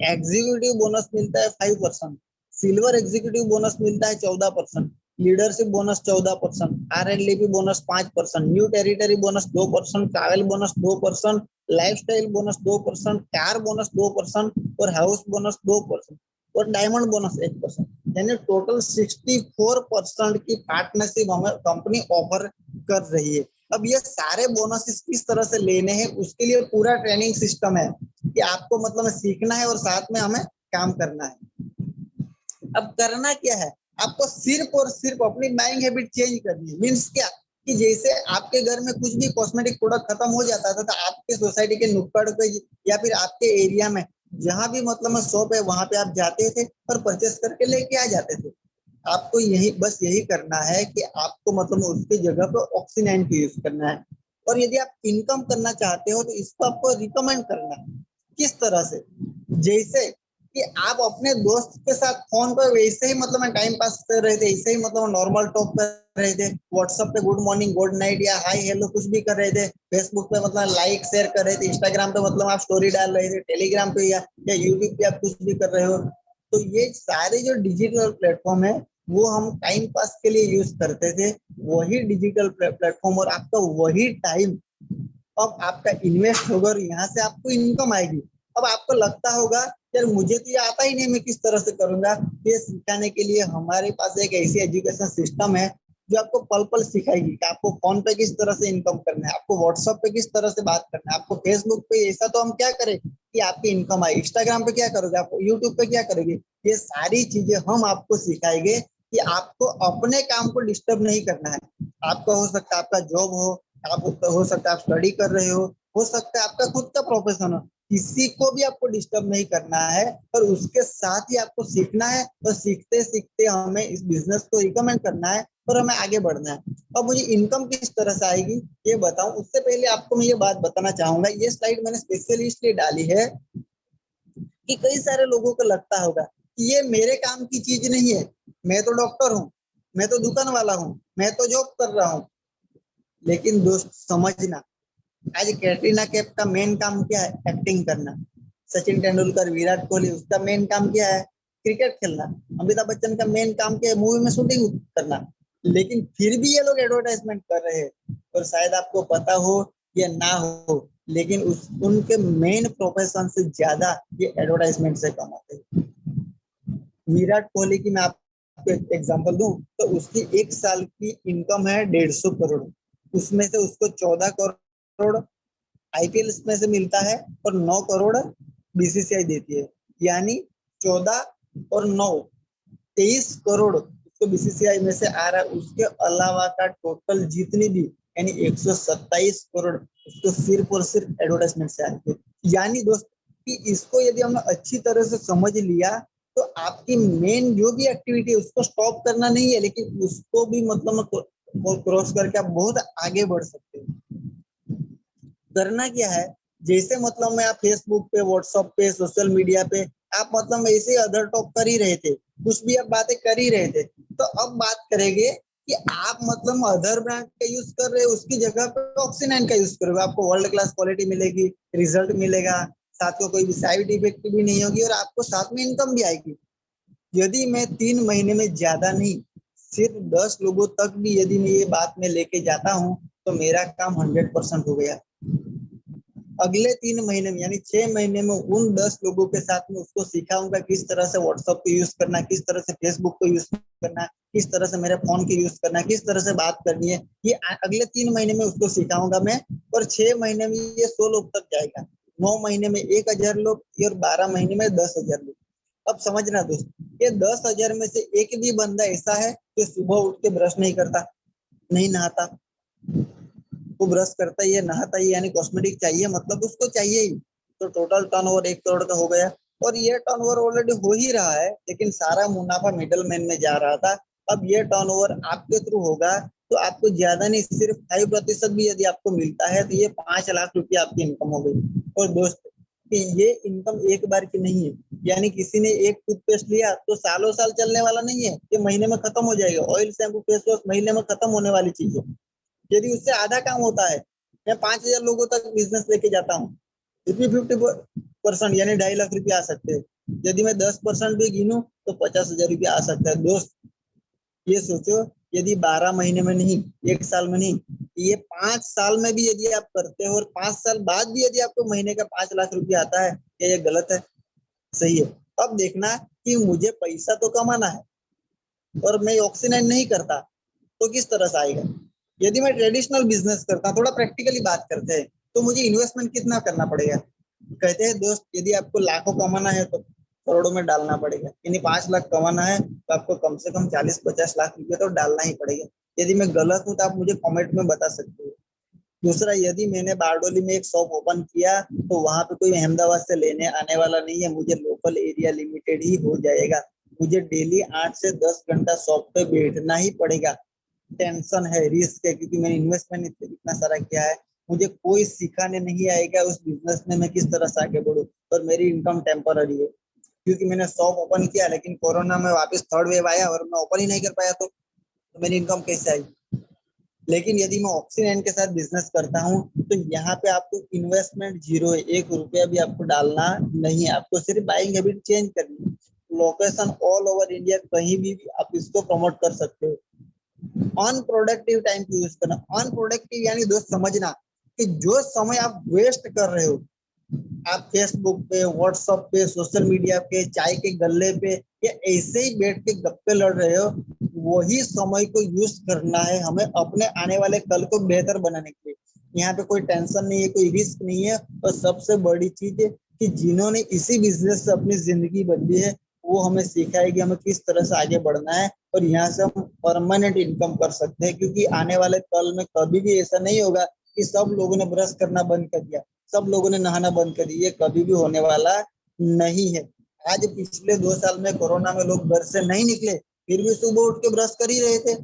एग्जीक्यूटिव बोनस मिलता है 5%, सिल्वर एग्जीक्यूटिव बोनस मिलता है 14%, leadership bonus 14%, R&D bonus 5%, new territory bonus 2%, travel bonus 2%, lifestyle bonus 2%, car bonus 2% और हाउस बोनस 2% और डायमंड बोनस 1%। यानी टोटल 64% की पार्टनरशिप हमें कंपनी ऑफर कर रही है। अब ये सारे बोनस किस तरह से लेने हैं, उसके लिए पूरा ट्रेनिंग सिस्टम है कि आपको मतलब सीखना है और साथ में हमें काम करना है। अब करना क्या है, आपको सिर्फ और सिर्फ अपनी बाइंग हैबिट चेंज करनी है। मीन्स क्या, कि जैसे आपके घर में कुछ भी कॉस्मेटिक प्रोडक्ट खत्म हो जाता था तो आपके सोसाइटी के नुक्कड़ पे या फिर आपके एरिया में जहां भी मतलब शॉप है वहां पे आप जाते थे और परचेस करके लेके आ जाते थे। आपको यही बस यही करना है कि आपको मतलब उसकी जगह पे ऑक्सीनाइन का यूज करना है। और यदि आप इनकम करना चाहते हो तो इसको आपको रिकमेंड करना है। किस तरह से, जैसे कि आप अपने दोस्त के साथ फोन पर वैसे ही मतलब टाइम पास कर रहे थे, ऐसे ही मतलब नॉर्मल टॉक कर रहे थे, व्हाट्सएप पे गुड मॉर्निंग गुड नाइट या हाय हेलो कुछ भी कर रहे थे, फेसबुक पे मतलब लाइक शेयर कर रहे थे, इंस्टाग्राम पे मतलब आप स्टोरी डाल रहे थे, टेलीग्राम पे या यूट्यूब पे आप कुछ भी कर रहे हो। तो ये सारे जो डिजिटल प्लेटफॉर्म है वो हम टाइम पास के लिए यूज करते थे। वही डिजिटल प्लेटफॉर्म और आपका वही टाइम अब आपका इन्वेस्ट होगा और यहाँ से आपको इनकम आएगी। अब आपको लगता होगा यार मुझे तो ये आता ही नहीं, मैं किस तरह से करूंगा। ये सिखाने के लिए हमारे पास एक ऐसी एजुकेशन सिस्टम है जो आपको पल पल सिखाएगी कि आपको फोन पे किस तरह से इनकम करना है, आपको व्हाट्सएप पे किस तरह से बात करना है, आपको फेसबुक पे ऐसा तो हम क्या करें कि आपकी इनकम आए, इंस्टाग्राम पे क्या करोगे, आपको यूट्यूब पे क्या करोगे। ये सारी चीजें हम आपको सिखाएंगे कि आपको अपने काम को डिस्टर्ब नहीं करना है। आपका हो सकता है आपका जॉब हो, आप हो सकता है आप स्टडी कर रहे हो सकता है आपका खुद का प्रोफेशन हो, किसी को भी आपको डिस्टर्ब नहीं करना है और उसके साथ ही आपको सीखना है और सीखते सीखते हमें इस बिजनेस को रिकमेंड करना है और हमें आगे बढ़ना है। अब मुझे इनकम किस तरह से आएगी ये बताऊं, उससे पहले आपको मैं ये बात बताना चाहूंगा। ये स्लाइड मैंने स्पेशली इसलिए डाली है कि कई सारे लोगों को लगता होगा कि ये मेरे काम की चीज नहीं है, मैं तो डॉक्टर हूँ, मैं तो दुकान वाला हूँ, मैं तो जॉब कर रहा हूँ। लेकिन दोस्त समझना, आज कैटरीना कैफ का मेन काम क्या है, एक्टिंग करना। सचिन तेंदुलकर, विराट कोहली, उसका मेन काम क्या है, क्रिकेट खेलना। अमिताभ बच्चन का मेन काम क्या है, मूवी में शूटिंग करना। लेकिन फिर भी ये लोग एडवर्टाइजमेंट कर रहे हैं और शायद आपको पता हो या ना हो, लेकिन उनके मेन प्रोफेशन से ज्यादा ये एडवर्टाइजमेंट से कमाते हैं। विराट कोहली की मैं आपको एग्जांपल दूं तो उसकी एक साल की इनकम है 150 करोड़। उसमें से उसको 14 करोड़ आईपीएल में से मिलता है और 9 करोड़ बीसीसीआई देती है। यानी 14 और 9, 23 करोड़ उसको बीसीसीआई में से आ रहा है। उसके अलावा का टोटल जितनी भी यानी 127 करोड़ उसको सिर्फ और सिर्फ एडवर्टाइजमेंट से आती है। यानी दोस्त कि इसको यदि हमने अच्छी तरह से समझ लिया तो आपकी मेन जो भी एक्टिविटी है उसको स्टॉप करना नहीं है, लेकिन उसको भी मतलब क्रॉस करके आप बहुत आगे बढ़ सकते हो। करना क्या है, जैसे मतलब मैं आप फेसबुक पे, व्हाट्सएप पे, सोशल मीडिया पे आप मतलब ऐसे अदर टॉक कर ही रहे थे, कुछ भी आप बातें कर ही रहे थे। तो अब बात करेंगे कि आप मतलब अदर ब्रांड का यूज कर रहे हो, उसकी जगह पे ऑक्सीनाइन का यूज करोगे, आपको वर्ल्ड क्लास क्वालिटी मिलेगी, रिजल्ट मिलेगा, साथ में कोई भी साइड इफेक्ट भी नहीं होगी और आपको साथ में इनकम भी आएगी। यदि मैं 3 महीने में ज्यादा नहीं, सिर्फ 10 लोगों तक भी यदि मैं ये बात में लेके जाता हूँ तो मेरा काम 100% हो गया। अगले 3 महीने में यानी 6 महीने में उन 10 लोगों के साथ में उसको सिखाऊंगा किस तरह से व्हाट्सएप को यूज करना, किस तरह से फेसबुक को यूज करना, किस तरह से मेरे फोन के यूज करना, किस तरह से बात करनी है। ये अगले 3 महीने में उसको सिखाऊंगा मैं। और 6 महीने में ये 100 लोग तक जाएगा, 9 महीने में 1,000 लोग और 12 महीने में 10,000 लोग। अब समझना दोस्त, ये 10,000 में से एक भी बंदा ऐसा है जो सुबह उठ के ब्रश नहीं करता, नहीं नहाता। वो ब्रश करता ही है, नहाता ही, यानी कॉस्मेटिक चाहिए मतलब उसको चाहिए ही। तो टोटल टर्नओवर 1 करोड़ का हो गया। और ये टर्नओवर ऑलरेडी हो ही रहा है, लेकिन सारा मुनाफा मिडल मैन में जा रहा था। अब ये टर्नओवर आपके थ्रू होगा तो आपको ज्यादा नहीं, सिर्फ 5% भी यदि आपको मिलता है तो ये 5 लाख रुपया आपकी इनकम हो गई। और दोस्त कि ये इनकम एक बार की नहीं है। यानी किसी ने एक टूथपेस्ट लिया तो सालों साल चलने वाला नहीं है, ये महीने में खत्म हो जाएगा। ऑयल शैम्पू फेस वॉश महीने में खत्म होने वाली चीज है। यदि उससे आधा काम होता है, मैं 5,000 लोगों तक बिजनेस लेके जाता हूँ, फिफ्टी 50% यानी 2.5 लाख रुपया आ सकते हैं। यदि मैं 10% भी गिनूं तो 50,000 रुपया आ सकता है। दोस्त ये सोचो, यदि 12 महीने में नहीं, 1 साल में नहीं, ये 5 साल में भी यदि आप करते हो और 5 साल बाद भी यदि आपको महीने का 5 लाख रुपया आता है, क्या ये गलत है? सही है। अब देखना कि मुझे पैसा तो कमाना है और मैं ऑक्सीजन नहीं करता तो किस तरह से आएगा। यदि मैं ट्रेडिशनल बिजनेस करता हूँ, थोड़ा प्रैक्टिकली बात करते हैं, तो मुझे इन्वेस्टमेंट कितना करना पड़ेगा? कहते हैं दोस्त, यदि आपको लाखों कमाना है तो करोड़ों में डालना पड़ेगा। यानी 5 लाख कमाना है तो आपको कम से कम 40-50 लाख रुपए तो डालना ही पड़ेगा। यदि मैं गलत हूँ तो आप मुझे कमेंट में बता सकते हो। दूसरा, यदि मैंने बारडोली में एक शॉप ओपन किया तो वहां पे कोई अहमदाबाद से लेने आने वाला नहीं है, मुझे लोकल एरिया लिमिटेड ही हो जाएगा। मुझे डेली 8 से 10 घंटा शॉप पे बैठना ही पड़ेगा। टेंशन है, रिस्क है, क्योंकि मैंने इन्वेस्टमेंट इतना सारा किया है। मुझे कोई सिखाने नहीं आएगा उस बिजनेस में मैं किस तरह से आगे बढ़ू। और मेरी इनकम टेम्पररी है, क्योंकि मैंने शॉप ओपन किया लेकिन कोरोना में वापस थर्ड वेव आया और मैं ओपन ही नहीं कर पाया, तो मेरी इनकम कैसे आई? लेकिन यदि मैं ऑक्सीजन के साथ बिजनेस करता हूँ तो यहाँ पे आपको इन्वेस्टमेंट जीरो है, 1 रुपया भी आपको डालना नहीं है। आपको सिर्फ बाइंग हैबिट चेंज करनी है। लोकेशन ऑल ओवर इंडिया कहीं भी आप इसको प्रमोट कर सकते हो। अनप्रोडक्टिव टाइम की यूज करना। अनप्रोडक्टिव यानी दोस्त समझना कि जो समय आप वेस्ट कर रहे हो, आप फेसबुक पे, व्हाट्सएप पे, सोशल मीडिया पे, चाय के गल्ले पे या ऐसे ही बैठ के गप्पे लड़ रहे हो, वही समय को यूज करना है हमें अपने आने वाले कल को बेहतर बनाने के लिए। यहाँ पे कोई टेंशन नहीं है, कोई रिस्क नहीं है। और सबसे बड़ी चीज है कि जिन्होंने इसी बिजनेस से अपनी जिंदगी बदली है, वो हमें सिखाए कि हमें किस तरह से आगे बढ़ना है और यहाँ से हम परमानेंट इनकम कर सकते हैं। क्योंकि आने वाले कल में कभी भी ऐसा नहीं होगा कि सब लोगों ने ब्रश करना बंद कर दिया, सब लोगों ने नहाना बंद कर दिया। ये कभी भी होने वाला नहीं है। आज पिछले 2 साल में कोरोना में लोग घर से नहीं निकले, फिर भी सुबह उठ के ब्रश कर ही रहे थे,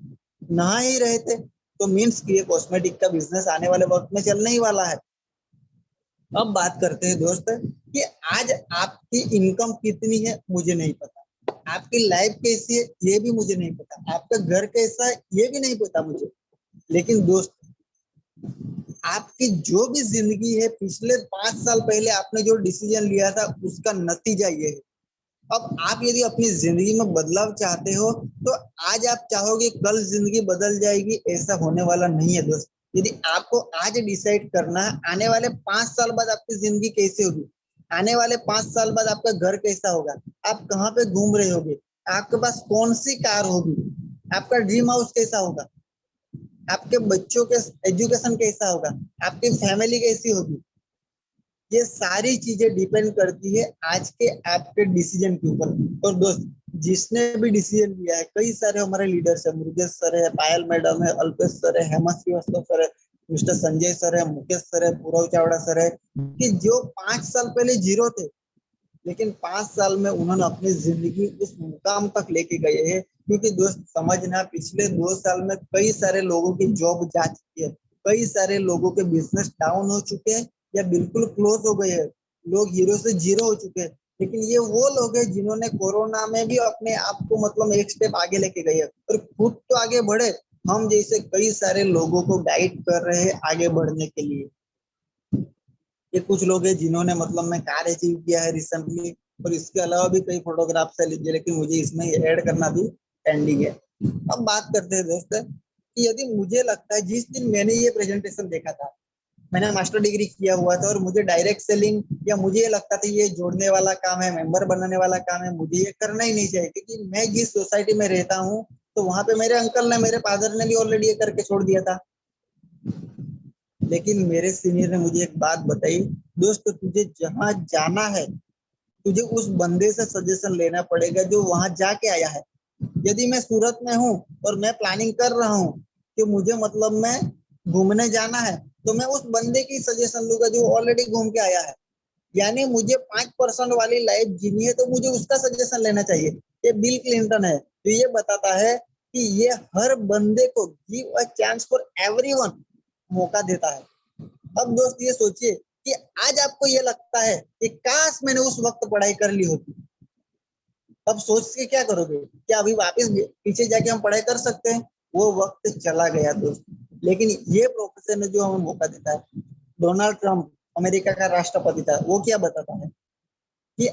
नहा ही रहे थे। तो मीन्स कि ये कॉस्मेटिक का बिजनेस आने वाले वक्त में चलने ही वाला है। अब बात करते हैं दोस्त कि आज आपकी इनकम कितनी है मुझे नहीं पता, आपकी लाइफ कैसी है ये भी मुझे नहीं पता, आपका घर कैसा है ये भी नहीं पता मुझे। लेकिन दोस्त, आपकी जो भी जिंदगी है, पिछले 5 साल पहले आपने जो डिसीजन लिया था उसका नतीजा ये है। अब आप यदि अपनी जिंदगी में बदलाव चाहते हो तो आज आप चाहोगे कल जिंदगी बदल जाएगी, ऐसा होने वाला नहीं है दोस्त। यदि आपको आज डिसाइड करना है आने वाले 5 साल बाद आपकी जिंदगी कैसे होगी, आने वाले 5 साल बाद आपका घर कैसा होगा, आप कहाँ पे घूम रहे होगे, आपके पास कौन सी कार होगी, आपका ड्रीम हाउस कैसा होगा, आपके बच्चों के एजुकेशन कैसा होगा, आपकी फैमिली कैसी होगी, ये सारी चीजें डिपेंड करती है आज के आपके डिसीजन के ऊपर। और दोस्त, जिसने भी डिसीजन लिया है, कई सारे हमारे लीडर्स है, मुरुगेश सर है, पायल मैडम है, अल्पेश सर है, हेमंत श्रीवास्तव सर है, मिस्टर संजय सर है, मुकेश सर है, पूरव चावड़ा सर है, कि जो 5 साल पहले जीरो थे लेकिन 5 साल में उन्होंने अपनी जिंदगी उस मुकाम तक लेके गए हैं। क्योंकि दोस्त समझना, पिछले 2 साल में कई सारे लोगों की जॉब जा चुकी है, कई सारे लोगों के बिजनेस डाउन हो चुके हैं या बिल्कुल क्लोज हो गए हैं, लोग हीरो से जीरो हो चुके हैं। लेकिन ये वो लोग हैं जिन्होंने कोरोना में भी अपने आप को मतलब एक स्टेप आगे लेके गए और खुद तो आगे बढ़े, हम जैसे कई सारे लोगों को गाइड कर रहे हैं आगे बढ़ने के लिए। ये कुछ लोग हैं जिन्होंने मतलब मैं कार अचीव किया है रिसेंटली, और इसके अलावा भी कई फोटोग्राफ्स है लीजिए, लेकिन मुझे इसमें ऐड करना भी पेंडिंग है। अब बात करते हैं दोस्त कि यदि मुझे लगता है, जिस दिन मैंने ये प्रेजेंटेशन देखा था, मैंने मास्टर डिग्री किया हुआ था और मुझे डायरेक्ट सेलिंग या मुझे ये लगता था ये जोड़ने वाला काम है, मेंबर बनाने वाला काम है, मुझे ये करना ही नहीं चाहिए। क्योंकि मैं जिस सोसाइटी में रहता हूँ तो वहां पे मेरे अंकल ने, मेरे फादर ने भी ऑलरेडी ये करके छोड़ दिया था। लेकिन मेरे सीनियर ने मुझे एक बात बताई, दोस्त तुझे जहां जाना है तुझे उस बंदे से सजेशन लेना पड़ेगा जो वहां जाके आया है। यदि मैं सूरत में हूँ और मैं प्लानिंग कर रहा हूँ कि मुझे मतलब मैं घूमने जाना है, तो मैं उस बंदे की सजेशन लूंगा जो ऑलरेडी घूम के आया है। यानी मुझे 5% वाली लाइफ जीनी है तो मुझे उसका सजेशन लेना चाहिए। ये बिल क्लिंटन है जो ये बताता है कि ये हर बंदे को give a chance for everyone, मौका देता है। अब दोस्त ये सोचिए कि आज आपको ये लगता है कि काश मैंने उस वक्त पढ़ाई कर ली होती, अब सोच के क्या करोगे? क्या अभी वापस पीछे जाके हम पढ़ाई कर सकते हैं? वो वक्त चला गया दोस्त। लेकिन ये प्रोफेसर ने जो हमें मौका देता है, डोनाल्ड ट्रंप अमेरिका का राष्ट्रपति था, वो क्या बताता है कि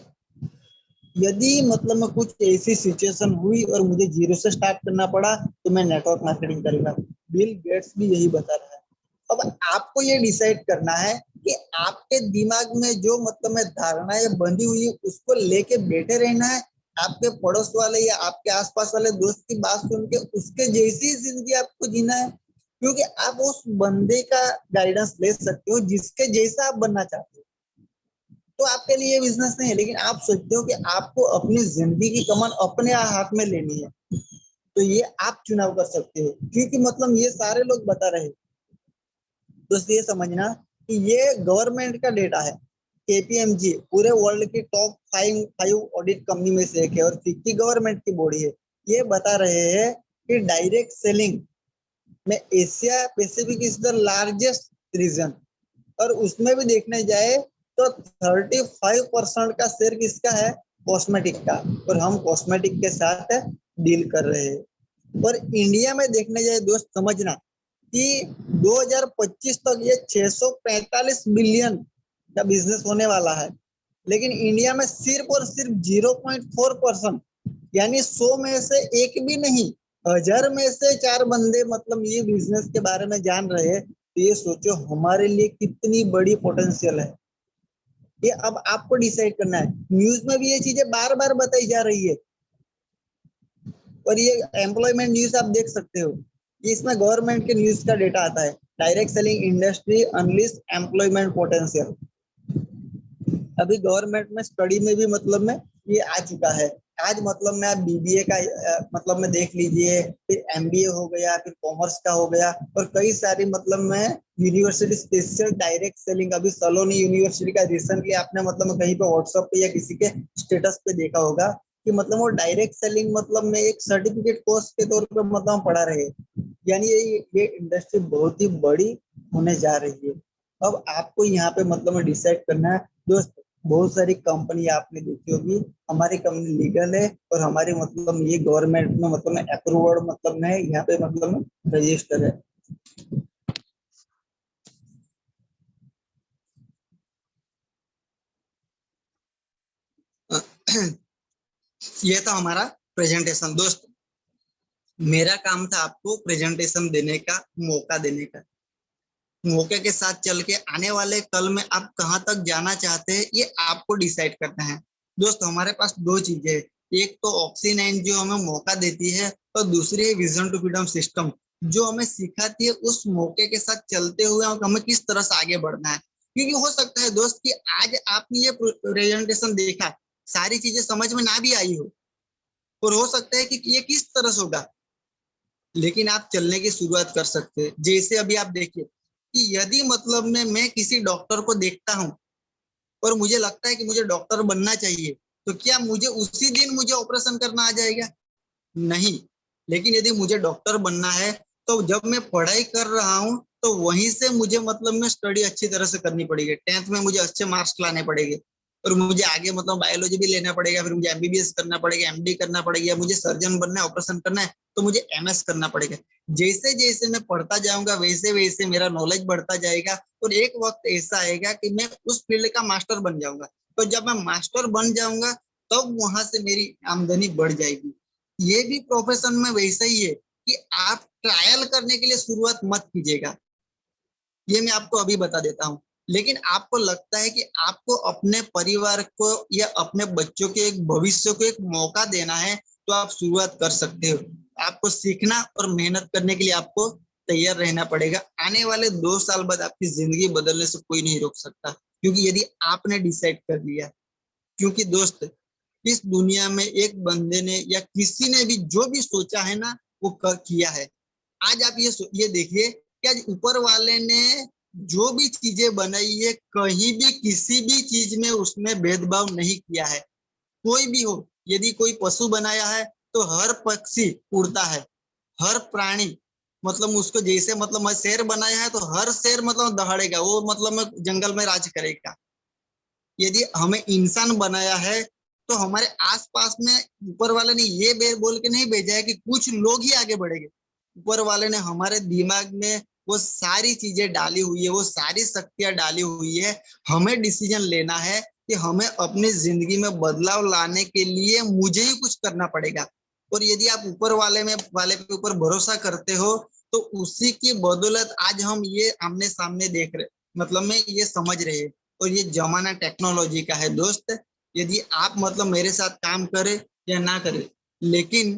यदि मतलब में कुछ ऐसी सिचुएशन हुई और मुझे जीरो से स्टार्ट करना पड़ा तो मैं नेटवर्क मार्केटिंग करूंगा। बिल गेट्स भी यही बता रहा है। अब आपको ये डिसाइड करना है कि आपके दिमाग में जो मतलब में धारणाएं बंधी हुई है उसको लेके बैठे रहना है, आपके पड़ोस वाले या आपके आसपास वाले दोस्त की बात सुन के उसके जैसी जिंदगी आपको जीना है, क्योंकि आप उस बंदे का गाइडेंस ले सकते हो जिसके जैसा आप बनना चाहते हो। तो आपके लिए बिजनेस नहीं है, लेकिन आप सोचते हो कि आपको अपनी जिंदगी की कमान अपने हाथ में लेनी है, तो ये आप चुनाव कर सकते हो, क्योंकि मतलब ये सारे लोग बता रहे। दोस्तों ये समझना कि ये गवर्नमेंट का डेटा है। केपीएमजी पूरे वर्ल्ड की टॉप फाइव ऑडिट कंपनी में से एक है और फिक्की गवर्नमेंट की बॉडी है। ये बता रहे हैं कि डायरेक्ट सेलिंग में Asia Pacific is the largest region, और उसमें भी देखने जाए तो 35% का शेयर किसका है? कॉस्मेटिक का, और हम कॉस्मेटिक के साथ डील कर रहे हैं। और इंडिया में देखने जाए दोस्त, समझना कि 2025 तक ये 645 बिलियन का बिजनेस होने वाला है, लेकिन इंडिया में सिर्फ और सिर्फ 0.4%, यानी 100 में से एक भी नहीं, 1000 में से 4 बंदे मतलब ये बिजनेस के बारे में जान रहे हैं। तो ये सोचो हमारे लिए कितनी बड़ी पोटेंशियल है। ये अब आपको डिसाइड करना है। न्यूज में भी ये चीजें बार बार बताई जा रही है, और ये एम्प्लॉयमेंट न्यूज आप देख सकते हो कि इसमें गवर्नमेंट के न्यूज का डेटा आता है। Direct selling industry unlist employment potential. अभी गवर्नमेंट में स्टडी में भी मतलब में ये आ चुका है। आज मतलब में आप बीबीए का मतलब में देख लीजिए, फिर एमबीए हो गया, फिर कॉमर्स का हो गया, और कई सारी मतलब में यूनिवर्सिटी स्पेशल डायरेक्ट सेलिंग। अभी सलोनी यूनिवर्सिटी का रिसेंटली आपने मतलब में कहीं पे व्हाट्सएप पे या किसी के स्टेटस पे देखा होगा कि मतलब वो डायरेक्ट सेलिंग मतलब में एक सर्टिफिकेट कोर्स के तौर पर मतलब पढ़ा रहे हैं। यानी ये इंडस्ट्री बहुत ही बड़ी होने जा रही है। अब आपको यहाँ पे मतलब में डिसाइड करना है दोस्त। बहुत सारी कंपनी आपने देखी होगी, हमारी कंपनी लीगल है और हमारी मतलब ये गवर्नमेंट में मतलब अप्रूव्ड मतलब है, यहाँ पे मतलब रजिस्टर है। ये तो हमारा प्रेजेंटेशन दोस्त। मेरा काम था आपको प्रेजेंटेशन देने का, मौका देने का। मौके के साथ चल के आने वाले कल में आप कहाँ तक जाना चाहते हैं ये आपको डिसाइड करना है। दोस्त हमारे पास दो चीजें हैं, एक तो ऑक्सीनाइन जो हमें मौका देती है, और दूसरी है विजन टू फ्रीडम सिस्टम जो हमें सिखाती है उस मौके के साथ चलते हुए हमें किस तरह से आगे बढ़ना है। क्योंकि हो सकता है दोस्त कि आज आपने ये प्रेजेंटेशन देखा, सारी चीजें समझ में ना भी आई हो, और हो सकता है कि ये किस तरह से होगा, लेकिन आप चलने की शुरुआत कर सकते हैं। जैसे अभी आप देखिए कि यदि मतलब में मैं किसी डॉक्टर को देखता हूँ और मुझे लगता है कि मुझे डॉक्टर बनना चाहिए, तो क्या मुझे उसी दिन मुझे ऑपरेशन करना आ जाएगा? नहीं। लेकिन यदि मुझे डॉक्टर बनना है तो जब मैं पढ़ाई कर रहा हूँ तो वहीं से मुझे मतलब में स्टडी अच्छी तरह से करनी पड़ेगी, 10th में मुझे अच्छे मार्क्स लाने पड़ेंगे, और मुझे आगे मतलब बायोलॉजी भी लेना पड़ेगा, फिर मुझे एमबीबीएस करना पड़ेगा, एमडी करना पड़ेगा, मुझे सर्जन बनना है, ऑपरेशन करना है तो मुझे एमएस करना पड़ेगा। जैसे जैसे मैं पढ़ता जाऊंगा वैसे वैसे मेरा नॉलेज बढ़ता जाएगा, और एक वक्त ऐसा आएगा कि मैं उस फील्ड का मास्टर बन जाऊंगा। तो जब मैं मास्टर बन जाऊंगा तब वहां से मेरी आमदनी बढ़ जाएगी। ये भी प्रोफेशन में वैसा ही है कि आप ट्रायल करने के लिए शुरुआत मत कीजिएगा, ये मैं आपको अभी बता देता हूँ। लेकिन आपको लगता है कि आपको अपने परिवार को या अपने बच्चों के एक भविष्य को एक मौका देना है, तो आप शुरुआत कर सकते हो। आपको सीखना और मेहनत करने के लिए आपको तैयार रहना पड़ेगा। आने वाले 2 साल बाद आपकी जिंदगी बदलने से कोई नहीं रोक सकता, क्योंकि यदि आपने डिसाइड कर लिया। क्योंकि दोस्त इस दुनिया में एक बंदे ने या किसी ने भी जो भी सोचा है ना वो किया है। आज आप ये देखिए कि आज ऊपर वाले ने जो भी चीजें बनाई है कहीं भी किसी भी चीज में उसने भेदभाव नहीं किया है। कोई भी हो, यदि कोई पशु बनाया है तो हर पक्षी उड़ता है, हर प्राणी मतलब उसको जैसे मतलब शेर बनाया है तो हर शेर मतलब दहाड़ेगा, वो मतलब जंगल में राज करेगा। यदि हमें इंसान बनाया है तो हमारे आसपास में ऊपर वाले ने ये बोल के नहीं भेजा है कि कुछ लोग ही आगे बढ़ेंगे। ऊपर वाले ने हमारे दिमाग में वो सारी चीजें डाली हुई है, वो सारी शक्तियां डाली हुई है। हमें डिसीजन लेना है कि हमें अपनी जिंदगी में बदलाव लाने के लिए मुझे ही कुछ करना पड़ेगा। और यदि आप ऊपर वाले पे ऊपर भरोसा करते हो तो उसी की बदौलत आज हम ये आमने सामने देख रहे, मतलब मैं ये समझ रहे हैं। और ये जमाना टेक्नोलॉजी का है दोस्त। यदि आप मतलब मेरे साथ काम करें या ना करें, लेकिन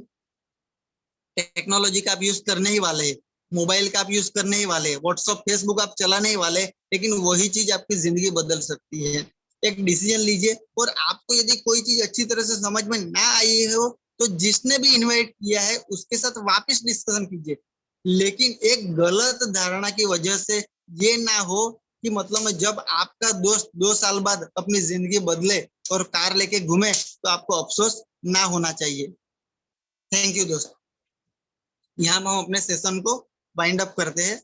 टेक्नोलॉजी का आप यूज करने ही वाले हैं, मोबाइल का आप यूज करने ही वाले हैं, व्हाट्सअप फेसबुक आप चलाने ही वाले हैं, लेकिन वही चीज आपकी जिंदगी बदल सकती है। एक डिसीजन लीजिए। और आपको यदि कोई चीज अच्छी तरह से समझ में ना आई हो तो जिसने भी इनवाइट किया है उसके साथ वापस डिस्कशन कीजिए। लेकिन एक गलत धारणा की वजह से ये ना हो कि मतलब जब आपका दोस्त 2 साल बाद अपनी जिंदगी बदले और कार लेके घूमे तो आपको अफसोस ना होना चाहिए। थैंक यू दोस्त। यहाँ हम अपने सेशन को वाइंड अप करते हैं।